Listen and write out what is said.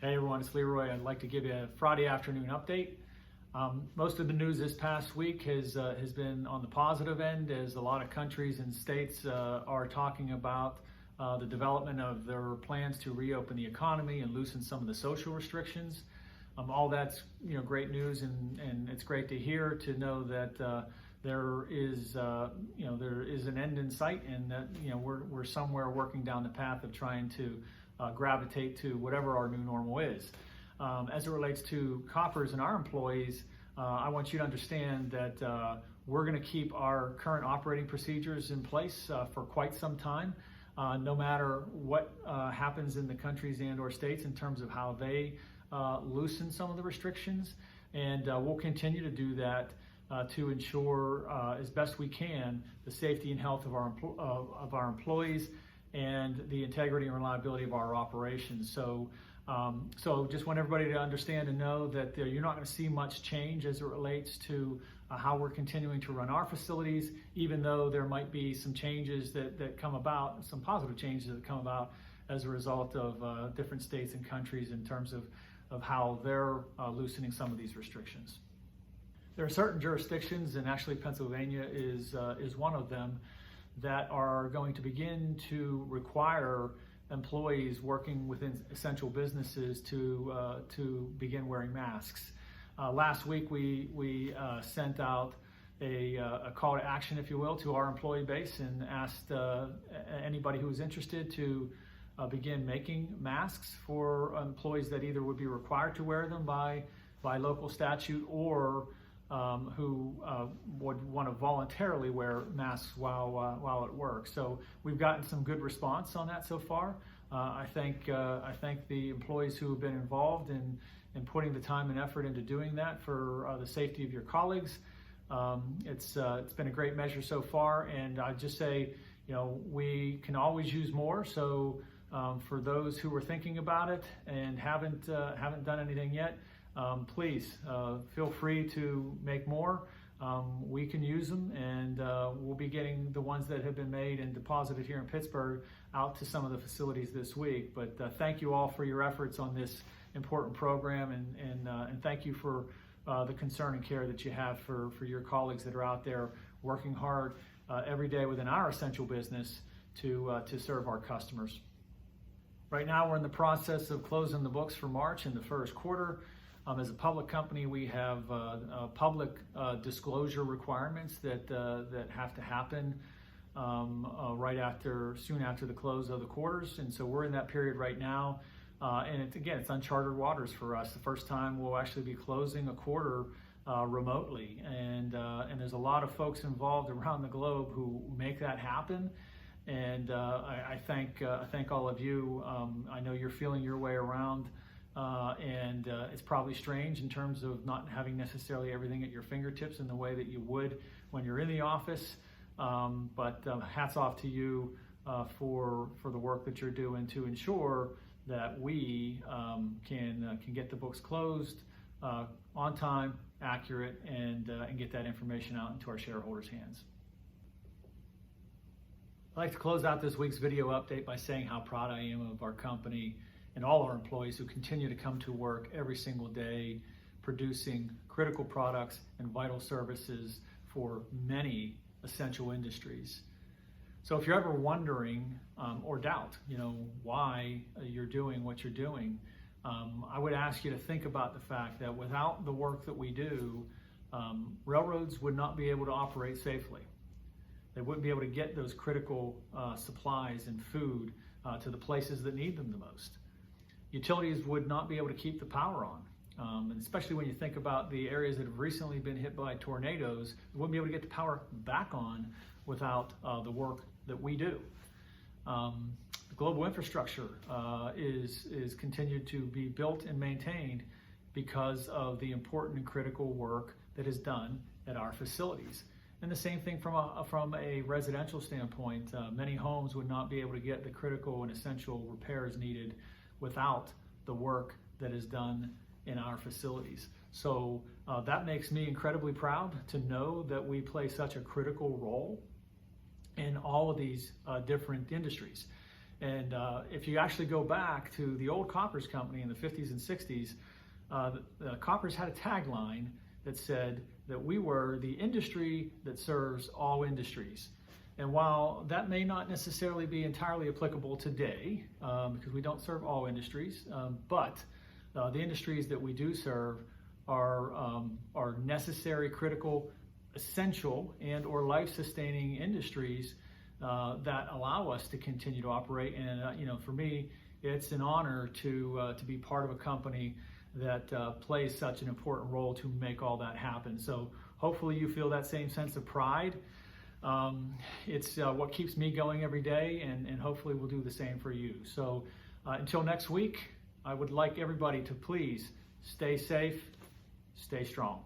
Hey everyone, it's Leroy. I'd like to give you a Friday afternoon update. Most of the news this past week has been on the positive end, as a lot of countries and states are talking about the development of their plans to reopen the economy and loosen some of the social restrictions. All that's great news, and it's great to hear, to know that there is an end in sight, and that we're somewhere working down the path of trying to gravitate to whatever our new normal is. As it relates to Koppers and our employees, I want you to understand that we're going to keep our current operating procedures in place for quite some time, no matter what happens in the countries and or states in terms of how they loosen some of the restrictions. And we'll continue to do that to ensure as best we can the safety and health of our employees and the integrity and reliability of our operations. So just want everybody to understand and know that you're not going to see much change as it relates to how we're continuing to run our facilities, even though there might be some changes that come about, some positive changes that come about as a result of different states and countries in terms of how they're loosening some of these restrictions. There are certain jurisdictions, and actually Pennsylvania is one of them, that are going to begin to require employees working within essential businesses to begin wearing masks. Last week we sent out a call to action, if you will, to our employee base, and asked anybody who was interested to begin making masks for employees that either would be required to wear them by local statute, or who would want to voluntarily wear masks while at work. So we've gotten some good response on that so far. I thank the employees who have been involved in putting the time and effort into doing that for the safety of your colleagues. It's been a great measure so far, and I just say, we can always use more. So for those who are thinking about it and haven't done anything yet, please feel free to make more. We can use them, and we'll be getting the ones that have been made and deposited here in Pittsburgh out to some of the facilities this week. But thank you all for your efforts on this important program, and thank you for the concern and care that you have for your colleagues that are out there working hard every day within our essential business to serve our customers. Right now we're in the process of closing the books for March in the first quarter. As a public company, we have public disclosure requirements that have to happen soon after the close of the quarters, and so we're in that period right now. And it's uncharted waters for us. The first time we'll actually be closing a quarter remotely, and there's a lot of folks involved around the globe who make that happen. And I thank all of you. I know you're feeling your way around. And it's probably strange in terms of not having necessarily everything at your fingertips in the way that you would when you're in the office. But hats off to you for the work that you're doing to ensure that we can get the books closed on time, accurate, and get that information out into our shareholders' hands. I'd like to close out this week's video update by saying how proud I am of our company and all our employees who continue to come to work every single day, producing critical products and vital services for many essential industries. So if you're ever wondering or doubt, why you're doing what you're doing, I would ask you to think about the fact that without the work that we do, railroads would not be able to operate safely. They wouldn't be able to get those critical supplies and food to the places that need them the most. Utilities would not be able to keep the power on, and especially when you think about the areas that have recently been hit by tornadoes, they wouldn't be able to get the power back on without the work that we do. The global infrastructure is continued to be built and maintained because of the important and critical work that is done at our facilities. And the same thing from a residential standpoint. Many homes would not be able to get the critical and essential repairs needed without the work that is done in our facilities. So that makes me incredibly proud to know that we play such a critical role in all of these different industries. And if you actually go back to the old Koppers company in the 50s and 60s, Koppers had a tagline that said that we were the industry that serves all industries. And while that may not necessarily be entirely applicable today, because we don't serve all industries, but the industries that we do serve are necessary, critical, essential, and or life-sustaining industries that allow us to continue to operate. And for me, it's an honor to be part of a company that plays such an important role to make all that happen. So hopefully you feel that same sense of pride. It's what keeps me going every day, and hopefully we'll do the same for you. So until next week, I would like everybody to please stay safe, stay strong.